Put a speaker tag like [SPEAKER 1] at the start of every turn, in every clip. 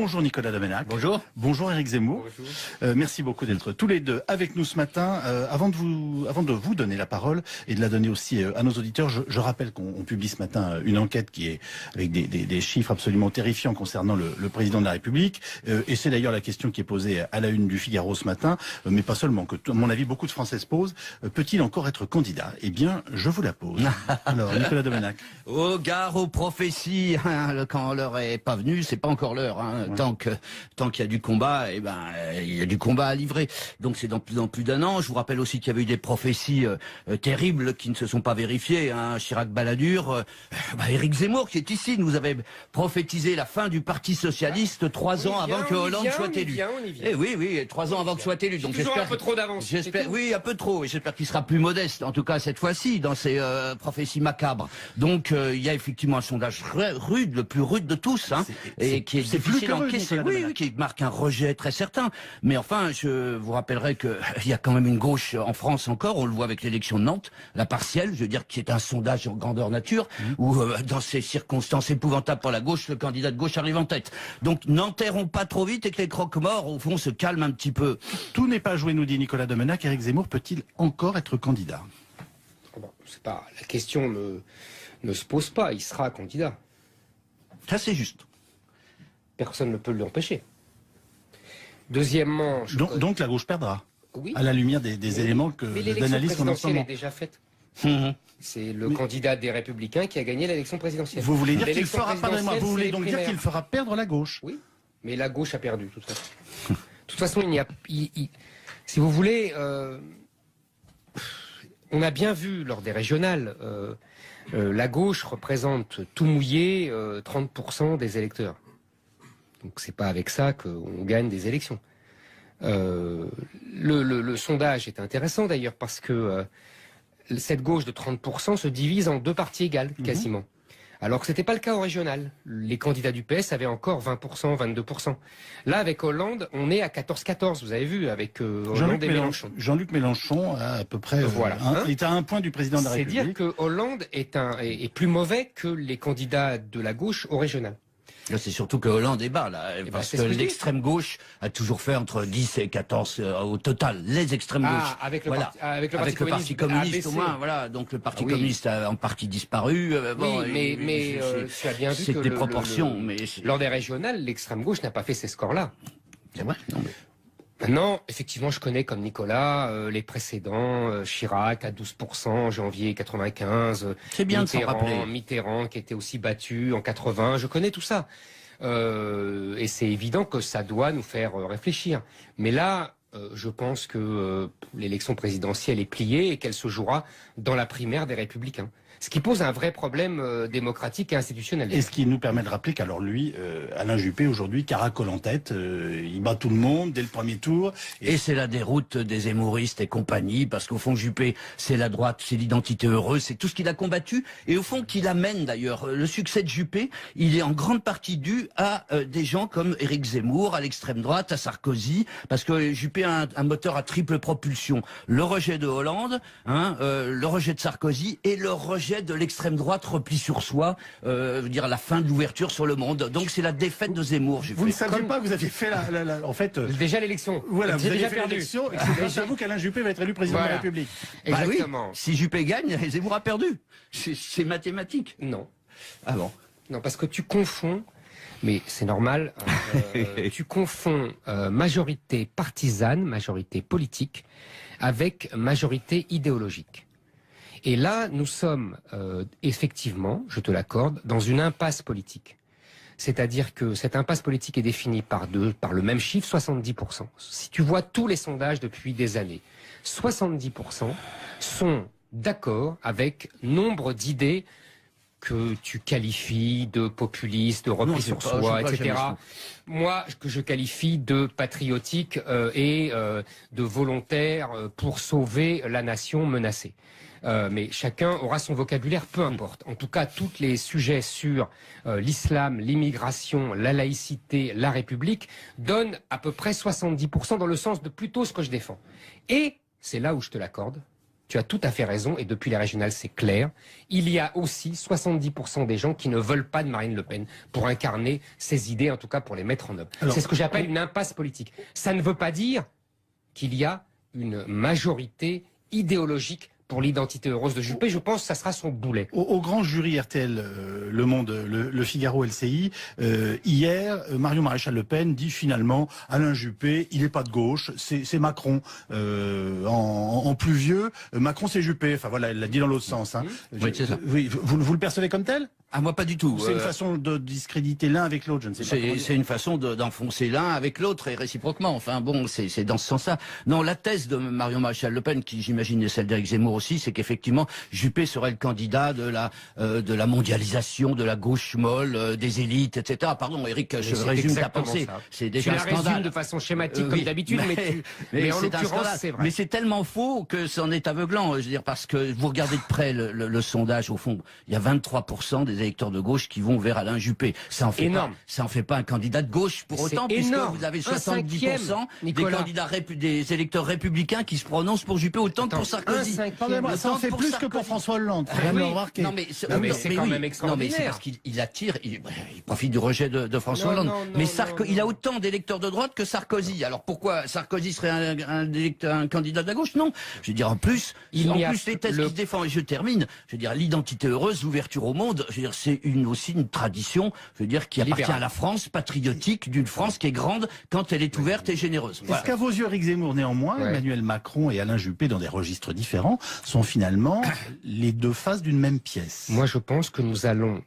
[SPEAKER 1] Bonjour Nicolas Domenac.
[SPEAKER 2] Bonjour.
[SPEAKER 1] Bonjour Éric Zemmour.
[SPEAKER 3] Bonjour.
[SPEAKER 1] Merci beaucoup d'être tous les deux avec nous ce matin. Avant de vous donner la parole et de la donner aussi à nos auditeurs, je rappelle qu'on publie ce matin une enquête qui est avec des chiffres absolument terrifiants concernant le président de la République. Et c'est d'ailleurs la question qui est posée à la une du Figaro ce matin, mais pas seulement, que à mon avis beaucoup de Français se posent. Peut-il encore être candidat? Eh bien, je vous la pose. Alors, Nicolas Domenac.
[SPEAKER 2] Au gare aux prophéties, hein, quand l'heure est pas venue, c'est pas encore l'heure. Hein. Tant qu'il y a du combat, eh ben il y a du combat à livrer. Donc c'est dans plus d'un an. Je vous rappelle aussi qu'il y avait eu des prophéties terribles qui ne se sont pas vérifiées. Hein. Chirac Balladur, Éric Zemmour qui est ici nous avait prophétisé la fin du Parti socialiste 3 ans avant que Hollande soit élu. Eh oui, 3 ans avant que soit élu. Donc
[SPEAKER 3] j'espère un peu trop d'avance.
[SPEAKER 2] Oui, un peu trop. Et j'espère qu'il sera plus modeste, en tout cas cette fois-ci, dans ses prophéties macabres. Donc il y a effectivement un sondage rude, le plus rude de tous, hein, et qui est difficile à encaisser. Oui, qui marque un rejet très certain. Mais enfin, je vous rappellerai que il y a quand même une gauche en France encore. On le voit avec l'élection de Nantes, la partielle, je veux dire, qui est un sondage en grandeur nature, où dans ces circonstances épouvantables pour la gauche, le candidat de gauche arrive en tête. Donc n'enterrons pas trop vite et que les croque-morts, au fond, se calment un petit peu.
[SPEAKER 1] Tout n'est pas joué, nous dit Nicolas Domenac. Éric Zemmour peut-il encore être candidat?
[SPEAKER 3] Bon, c'est pas, la question ne se pose pas. Il sera candidat.
[SPEAKER 2] Ça, c'est juste.
[SPEAKER 3] Personne ne peut l'empêcher. Deuxièmement...
[SPEAKER 1] Donc la gauche perdra,
[SPEAKER 3] oui,
[SPEAKER 1] à la lumière des éléments d'analyse qu'on a en ce
[SPEAKER 3] l'élection présidentielle est
[SPEAKER 1] moment.
[SPEAKER 3] déjà faite. C'est le candidat des Républicains qui a gagné l'élection présidentielle.
[SPEAKER 1] Vous voulez dire qu'il
[SPEAKER 3] L'élection
[SPEAKER 1] fera
[SPEAKER 3] présidentielle,
[SPEAKER 1] vous voulez
[SPEAKER 3] c'est
[SPEAKER 1] donc
[SPEAKER 3] les
[SPEAKER 1] dire qu'il
[SPEAKER 3] primaires.
[SPEAKER 1] fera perdre la gauche?
[SPEAKER 3] Oui, mais la gauche a perdu, de toute façon. De toute façon, si vous voulez, on a bien vu lors des régionales, la gauche représente tout mouillé 30% des électeurs. Donc c'est pas avec ça qu'on gagne des élections. Le sondage est intéressant d'ailleurs parce que cette gauche de 30% se divise en deux parties égales, quasiment. Alors que c'était pas le cas au régional. Les candidats du PS avaient encore 20%, 22%. Là, avec Hollande, on est à 14-14, vous avez vu, avec Hollande et Mélenchon.
[SPEAKER 1] Jean-Luc Mélenchon a à peu près
[SPEAKER 3] Voilà.
[SPEAKER 1] est à un point du président de la République.
[SPEAKER 3] C'est dire que Hollande est plus mauvais que les candidats de la gauche au régional.
[SPEAKER 2] Là, c'est surtout que Hollande est bas, là, parce
[SPEAKER 3] c'est
[SPEAKER 2] que
[SPEAKER 3] ce que je dis.
[SPEAKER 2] l'extrême gauche a toujours fait entre 10 et 14 au total, les extrêmes gauches.
[SPEAKER 3] Avec le,
[SPEAKER 2] voilà.
[SPEAKER 3] avec le
[SPEAKER 2] Parti communiste
[SPEAKER 3] a
[SPEAKER 2] au
[SPEAKER 3] baissé.
[SPEAKER 2] moins, voilà. Donc le Parti
[SPEAKER 3] Oui.
[SPEAKER 2] communiste a en partie disparu. Bon,
[SPEAKER 3] oui, mais tu as bien vu
[SPEAKER 2] c'est
[SPEAKER 3] que
[SPEAKER 2] des proportions, mais
[SPEAKER 3] lors des régionales, l'extrême gauche n'a pas fait ces scores-là.
[SPEAKER 2] c'est vrai. Non, mais...
[SPEAKER 3] Maintenant, effectivement, je connais comme Nicolas les précédents, Chirac à 12% en janvier 95,
[SPEAKER 2] C'est bien de s'en rappeler.
[SPEAKER 3] Mitterrand qui était aussi battu en 80, je connais tout ça. Et c'est évident que ça doit nous faire réfléchir. Mais là, je pense que l'élection présidentielle est pliée et qu'elle se jouera dans la primaire des Républicains. Ce qui pose un vrai problème démocratique et institutionnel.
[SPEAKER 1] Et ce qui nous permet de rappeler qu'alors lui, Alain Juppé, aujourd'hui, caracole en tête, il bat tout le monde dès le premier tour.
[SPEAKER 2] Et c'est la déroute des zémouristes et compagnie, parce qu'au fond, Juppé, c'est la droite, c'est l'identité heureuse, c'est tout ce qu'il a combattu, et au fond, qu'il amène d'ailleurs. Le succès de Juppé, il est en grande partie dû à des gens comme Éric Zemmour, à l'extrême droite, à Sarkozy, parce que Juppé a un moteur à triple propulsion. Le rejet de Hollande, le rejet de Sarkozy, et le rejet de l'extrême droite repli sur soi, dire la fin de l'ouverture sur le monde. Donc c'est la défaite de Zemmour.
[SPEAKER 1] Vous ne saviez pas, vous aviez fait en fait...
[SPEAKER 3] Déjà l'élection.
[SPEAKER 1] Voilà, vous avez
[SPEAKER 3] déjà
[SPEAKER 1] fait
[SPEAKER 3] perdu.
[SPEAKER 1] l'élection, et c'est grâce à vous qu'Alain Juppé va être élu président de la République.
[SPEAKER 3] Exactement.
[SPEAKER 2] Bah oui, si Juppé gagne, Zemmour a perdu. C'est mathématique.
[SPEAKER 3] Non.
[SPEAKER 2] Ah bon?
[SPEAKER 3] Non, parce que tu confonds, mais c'est normal, tu confonds majorité partisane, majorité politique, avec majorité idéologique. Et là, nous sommes effectivement, je te l'accorde, dans une impasse politique. C'est-à-dire que cette impasse politique est définie par le même chiffre, 70%. Si tu vois tous les sondages depuis des années, 70% sont d'accord avec nombre d'idées que tu qualifies de populistes, de repli sur soi, etc. Moi, que je qualifie de patriotique et de volontaire pour sauver la nation menacée. Mais chacun aura son vocabulaire, peu importe. En tout cas, tous les sujets sur l'islam, l'immigration, la laïcité, la République donnent à peu près 70% dans le sens de plutôt ce que je défends. Et c'est là où je te l'accorde. Tu as tout à fait raison, et depuis les régionales, c'est clair. Il y a aussi 70% des gens qui ne veulent pas de Marine Le Pen pour incarner ses idées, en tout cas pour les mettre en œuvre. C'est ce que j'appelle une impasse politique. Ça ne veut pas dire qu'il y a une majorité idéologique pour l'identité heureuse de Juppé. Je pense que ça sera son boulet.
[SPEAKER 1] Au grand jury RTL, Le Monde, le Figaro, LCI, hier, Marion Maréchal Le Pen dit finalement Alain Juppé, il n'est pas de gauche, c'est Macron en plus vieux. Macron, c'est Juppé. Enfin voilà, elle l'a dit dans l'autre sens. Hein.
[SPEAKER 2] Oui, c'est ça.
[SPEAKER 1] Oui, vous le percevez comme tel?
[SPEAKER 2] Ah, moi, pas du tout.
[SPEAKER 1] C'est une façon de discréditer l'un avec l'autre, je ne sais pas.
[SPEAKER 2] C'est une façon d'enfoncer l'un avec l'autre et réciproquement. Enfin bon, c'est dans ce sens-là. Non, la thèse de Marion Maréchal Le Pen, qui j'imagine est celle d'Éric Zemmour aussi, c'est qu'effectivement, Juppé serait le candidat de la mondialisation, de la gauche molle, des élites, etc. Pardon, Éric, je résume ta pensée. C'est déjà un scandale.
[SPEAKER 3] Tu la résumes de façon schématique comme d'habitude, mais en l'occurrence, c'est vrai.
[SPEAKER 2] Mais c'est tellement faux que c'en est aveuglant. Je veux dire, parce que vous regardez de près le sondage, au fond, il y a 23% des électeurs de gauche qui vont vers Alain Juppé. Ça en fait ça en fait pas un candidat de gauche pour autant, puisque vous avez 70% des candidats des électeurs républicains qui se prononcent pour Juppé autant que pour Sarkozy.
[SPEAKER 1] Ça en fait plus que pour François Hollande.
[SPEAKER 2] Non mais c'est quand même extraordinaire. Non mais c'est parce qu'il attire, il profite du rejet de François Hollande. Mais il a autant d'électeurs de droite que Sarkozy. Alors pourquoi Sarkozy serait un candidat de la gauche? Non. Je veux dire, en plus les thèses qu'il défend, et je termine, je veux dire, l'identité heureuse, l'ouverture au monde, je veux dire, c'est aussi une tradition, je veux dire, qui appartient à la France, patriotique, d'une France qui est grande quand elle est ouverte et généreuse.
[SPEAKER 1] Voilà. Est-ce qu'à vos yeux, Éric Zemmour, néanmoins, Emmanuel Macron et Alain Juppé, dans des registres différents, sont finalement les deux faces d'une même pièce?
[SPEAKER 3] Moi, je pense que nous allons,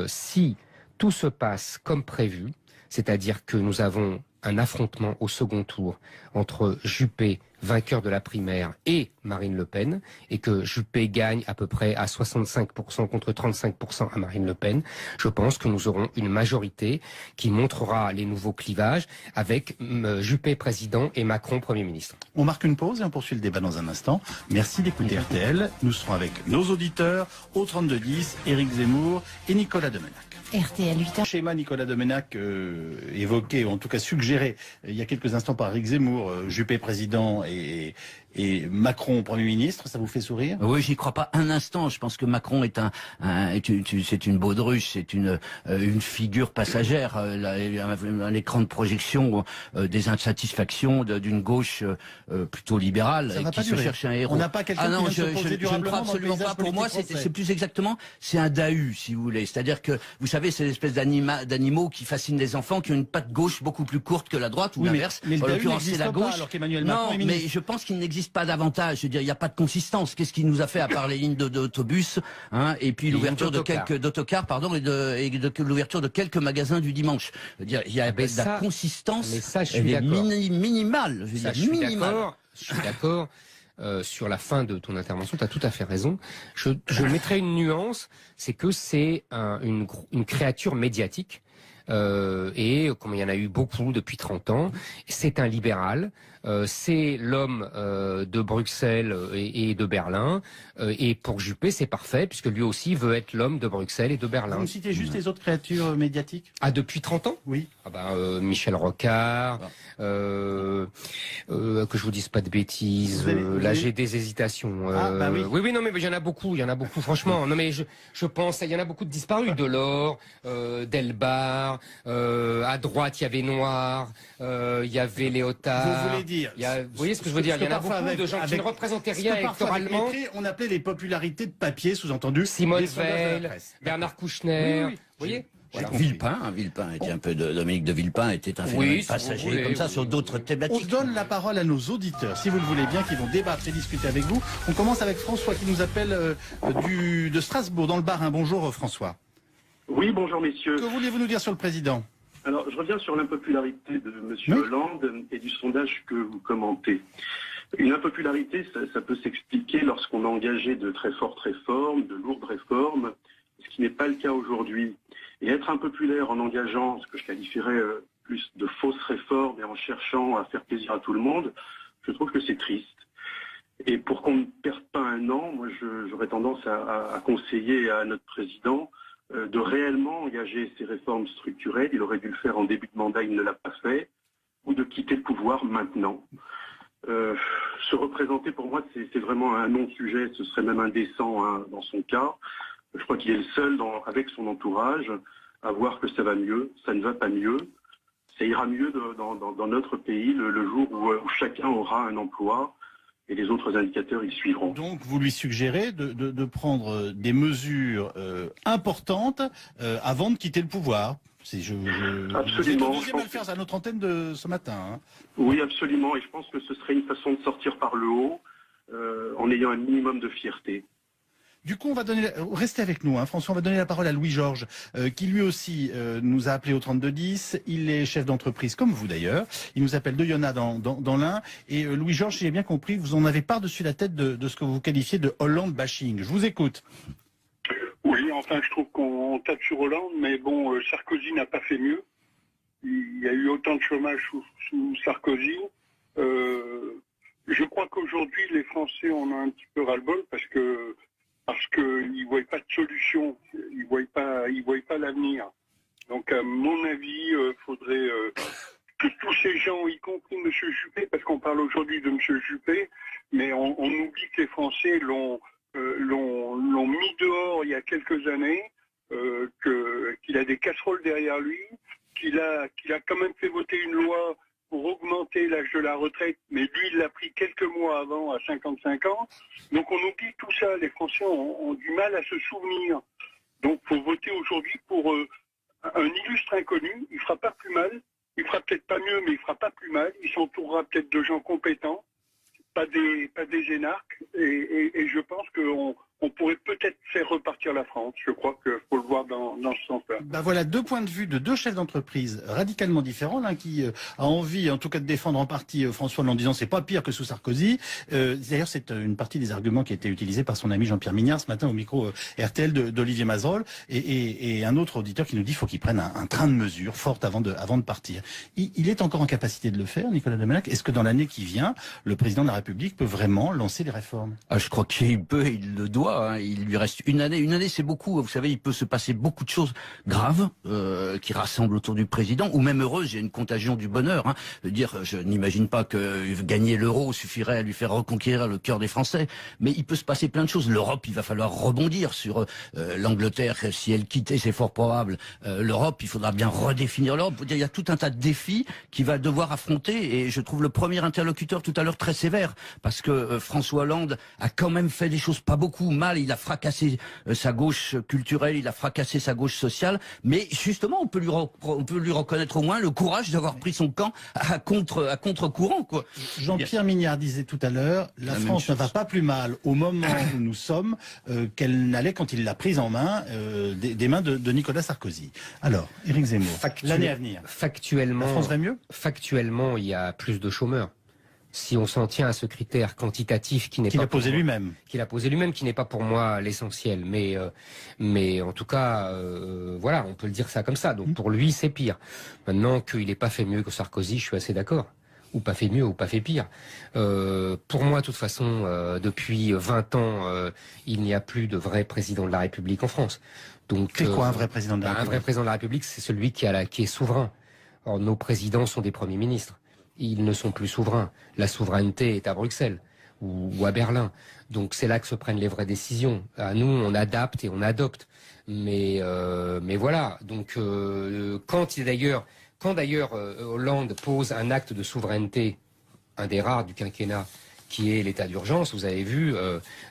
[SPEAKER 3] si tout se passe comme prévu, c'est-à-dire que nous avons un affrontement au second tour entre Juppé, vainqueur de la primaire, et Marine Le Pen, et que Juppé gagne à peu près à 65% contre 35% à Marine Le Pen, je pense que nous aurons une majorité qui montrera les nouveaux clivages avec Juppé président et Macron Premier ministre.
[SPEAKER 1] On marque une pause et on poursuit le débat dans un instant. Merci d'écouter RTL. Nous serons avec nos auditeurs au 3210, Éric Zemmour et Nicolas Domenac.
[SPEAKER 4] RTL 8h.
[SPEAKER 1] Schéma Nicolas Domenac évoqué, ou en tout cas suggéré il y a quelques instants par Éric Zemmour, Juppé président et Macron Premier ministre, ça vous fait sourire?
[SPEAKER 2] Oui, j'y crois pas un instant. Je pense que Macron est c'est une baudruche, c'est une figure passagère, un écran de projection des insatisfactions d'une gauche plutôt libérale qui se cherche un héros.
[SPEAKER 1] On n'a pas quelqu'un qui vient se poser durablement.
[SPEAKER 2] Je ne crois absolument pas. Pour moi, c'est plus exactement, c'est un Dahu, si vous voulez. C'est-à-dire que, vous savez, c'est l'espèce d'animaux qui fascinent les enfants, qui ont une patte gauche beaucoup plus courte que la droite, ou l'inverse.
[SPEAKER 1] Mais en l'occurrence, c'est la gauche.
[SPEAKER 2] Non, mais je pense qu'il n'existe pas davantage. Je veux dire, il n'y a pas de consistance. Qu'est-ce qu'il nous a fait à part les lignes d'autobus, et puis l'ouverture de quelques d'autocars, pardon, et de l'ouverture de quelques magasins du dimanche. Je veux dire, il y a de la consistance.
[SPEAKER 3] Mais ça, je suis
[SPEAKER 2] minimale. Je
[SPEAKER 3] suis d'accord. Sur la fin de ton intervention, tu as tout à fait raison. Je mettrai une nuance, c'est que c'est une créature médiatique. Et comme il y en a eu beaucoup depuis 30 ans, c'est un libéral, c'est l'homme de Bruxelles et de Berlin, et pour Juppé c'est parfait, puisque lui aussi veut être l'homme de Bruxelles et de Berlin.
[SPEAKER 1] Vous me citez juste les autres créatures médiatiques?
[SPEAKER 3] Ah, depuis 30 ans?
[SPEAKER 1] Oui.
[SPEAKER 3] Michel Rocard, que je vous dise pas de bêtises, là j'ai des hésitations. Oui, non mais il y en a beaucoup, franchement. Non mais je pense, il y en a beaucoup de disparus, Delors, Delbar, à droite il y avait Noir, il y avait Léotard.
[SPEAKER 1] Vous voulez dire,
[SPEAKER 3] vous voyez ce que je veux dire? Il y en a beaucoup de gens qui ne représentaient rien électoralement.
[SPEAKER 1] On appelait les popularités de papier, sous-entendu
[SPEAKER 3] Simone Veil, Bernard Kouchner. Vous voyez?
[SPEAKER 2] Voilà. Villepin était un peu Dominique de Villepin était un phénomène passager comme ça sur d'autres thématiques.
[SPEAKER 1] On donne la parole à nos auditeurs, si vous le voulez bien, qui vont débattre et discuter avec vous. On commence avec François qui nous appelle de Strasbourg, dans le Bas-Rhin. Bonjour François.
[SPEAKER 5] Oui, bonjour messieurs.
[SPEAKER 1] Que vouliez-vous nous dire sur le président?
[SPEAKER 5] Alors, je reviens sur l'impopularité de M. Hollande et du sondage que vous commentez. Une impopularité, ça peut s'expliquer lorsqu'on a engagé de très fortes réformes, de lourdes réformes, ce qui n'est pas le cas aujourd'hui. Et être impopulaire en engageant ce que je qualifierais plus de fausses réformes et en cherchant à faire plaisir à tout le monde, je trouve que c'est triste. Et pour qu'on ne perde pas un an, moi j'aurais tendance à conseiller à notre président de réellement engager ces réformes structurelles. Il aurait dû le faire en début de mandat, il ne l'a pas fait, ou de quitter le pouvoir maintenant. Se représenter, pour moi, c'est vraiment un non-sujet. Ce serait même indécent dans son cas. Je crois qu'il est le seul, avec son entourage, à voir que ça va mieux. Ça ne va pas mieux. Ça ira mieux dans notre pays le jour où chacun aura un emploi et les autres indicateurs y suivront.
[SPEAKER 1] Donc vous lui suggérez de prendre des mesures importantes avant de quitter le pouvoir.
[SPEAKER 5] Absolument.
[SPEAKER 1] Vous êtes le deuxième à le faire à notre antenne de ce matin. Hein.
[SPEAKER 5] Oui, absolument. Et je pense que ce serait une façon de sortir par le haut en ayant un minimum de fierté.
[SPEAKER 1] Du coup, on va donner, restez avec nous, hein, François, on va donner la parole à Louis-Georges, qui lui aussi nous a appelé au 3210. Il est chef d'entreprise, comme vous d'ailleurs. Il nous appelle de Yona dans l'Ain. Et Louis-Georges, si j'ai bien compris, vous en avez par-dessus la tête de ce que vous qualifiez de Hollande bashing. Je vous écoute.
[SPEAKER 4] Oui, enfin, je trouve qu'on tape sur Hollande, mais bon, Sarkozy n'a pas fait mieux. Il y a eu autant de chômage sous Sarkozy. Je crois qu'aujourd'hui, les Français en ont un petit peu ras-le-bol parce qu'ils ne voient pas de solution, ils ne voient pas l'avenir. Donc, à mon avis, il faudrait que tous ces gens, y compris M. Juppé, parce qu'on parle aujourd'hui de M. Juppé, mais on oublie que les Français l'ont mis dehors il y a quelques années, qu'il a des casseroles derrière lui, qu'il a quand même fait voter une loi pour augmenter l'âge de la retraite, mais lui, il l'a pris quelques mois avant, à 55 ans. Donc on oublie tout ça. Les Français ont du mal à se souvenir. Donc il faut voter aujourd'hui pour un illustre inconnu. Il fera pas plus mal. Il fera peut-être pas mieux, mais il fera pas plus mal. Il s'entourera peut-être de gens compétents, pas des énarques. Et je pense qu'on pourrait peut-être faire repartir la France. Je crois qu'il faut le voir dans ce sens-là.
[SPEAKER 1] Ben voilà deux points de vue de deux chefs d'entreprise radicalement différents. L'un qui a envie, en tout cas, de défendre en partie François Hollande en disant c'est pas pire que sous Sarkozy. D'ailleurs, c'est une partie des arguments qui a été utilisé par son ami Jean-Pierre Mignard ce matin au micro RTL d'Olivier Mazerolles. Et un autre auditeur qui nous dit qu'il faut qu'il prenne un train de mesures fortes avant de partir. Il est encore en capacité de le faire, Nicolas Domenech. Est-ce que dans l'année qui vient, le président de la République peut vraiment lancer des réformes?
[SPEAKER 2] Je crois qu'il peut, il le doit. Hein. Il lui reste une année. Une année, c'est beaucoup. Vous savez, il peut se passer beaucoup de choses graves qui rassemblent autour du président, ou même heureuses. Il y a une contagion du bonheur. Hein. Je n'imagine pas que gagner l'euro suffirait à lui faire reconquérir le cœur des Français. Mais il peut se passer plein de choses. L'Europe, il va falloir rebondir sur l'Angleterre. Si elle quittait, c'est fort probable. L'Europe, il faudra bien redéfinir l'Europe. Il y a tout un tas de défis qu'il va devoir affronter. Et je trouve le premier interlocuteur tout à l'heure très sévère, parce que François Hollande a quand même fait des choses pas beaucoup mal. Il a fracassé sa gauche culturelle, il a fracassé sa gauche sociale. Mais justement, on peut lui reconnaître au moins le courage d'avoir pris son camp à contre-courant, quoi.
[SPEAKER 1] Jean-Pierre Mignard disait tout à l'heure, la France ne va pas plus mal au moment où nous sommes qu'elle n'allait quand il l'a prise en main des mains de Nicolas Sarkozy. Alors, Éric Zemmour, l'année à venir,
[SPEAKER 3] factuellement,
[SPEAKER 1] la France va mieux?
[SPEAKER 3] Factuellement, il y a plus de chômeurs. Si on s'en tient à ce critère quantitatif qui n'est pas
[SPEAKER 1] qu'il a posé lui-même,
[SPEAKER 3] qui n'est pas pour moi l'essentiel, mais en tout cas, voilà, on peut le dire ça comme ça. Donc pour lui, c'est pire. Maintenant qu'il n'ait pas fait mieux que Sarkozy, je suis assez d'accord. Ou pas fait mieux, ou pas fait pire. Pour moi, de toute façon, depuis 20 ans, il n'y a plus de vrai président de la République en France. Donc,
[SPEAKER 1] c'est quoi un vrai président de la République?
[SPEAKER 3] Un vrai président de la République, c'est celui qui est souverain. Or, nos présidents sont des premiers ministres. Ils ne sont plus souverains. La souveraineté est à Bruxelles ou à Berlin. Donc c'est là que se prennent les vraies décisions. À nous, on adapte et on adopte. Mais voilà. Donc quand d'ailleurs Hollande pose un acte de souveraineté, un des rares du quinquennat, qui est l'état d'urgence, vous avez vu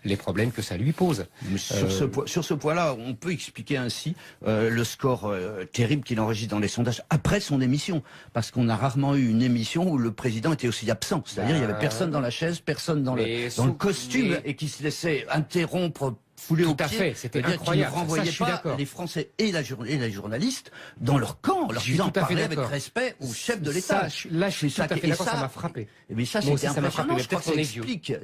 [SPEAKER 3] les problèmes que ça lui pose.
[SPEAKER 2] Sur ce point-là, on peut expliquer ainsi le score terrible qu'il enregistre dans les sondages après son émission. Parce qu'on a rarement eu une émission où le président était aussi absent. C'est-à-dire il n'y avait personne dans la chaise, personne dans le costume, et qui se laissait interrompre, foulé au pied.
[SPEAKER 3] C'était incroyable.
[SPEAKER 2] Qui ne renvoyait pas les Français et les journalistes dans leur camp, leur disant parler avec respect au chef de l'État.
[SPEAKER 3] Là, je suis tout à fait d'accord, ça m'a frappé.
[SPEAKER 2] Mais ça, c'était impressionnant. Je crois que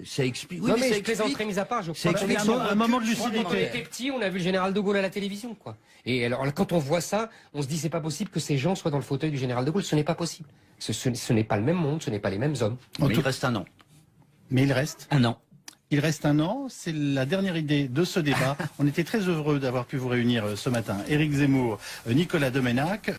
[SPEAKER 2] ça explique.
[SPEAKER 3] Oui, mais je plaisanterais mis à part. Je crois
[SPEAKER 1] qu'il y a un moment de lucidité.
[SPEAKER 3] Quand on était petit, on a vu le général de Gaulle à la télévision, quoi. Et alors, quand on voit ça, on se dit c'est pas possible que ces gens soient dans le fauteuil du général de Gaulle. Ce n'est pas possible. Ce n'est pas le même monde, ce n'est pas les mêmes hommes.
[SPEAKER 2] Mais il reste un an.
[SPEAKER 1] Mais il reste
[SPEAKER 2] un an.
[SPEAKER 1] Il reste un an, c'est la dernière idée de ce débat. On était très heureux d'avoir pu vous réunir ce matin. Éric Zemmour, Nicolas Domenech.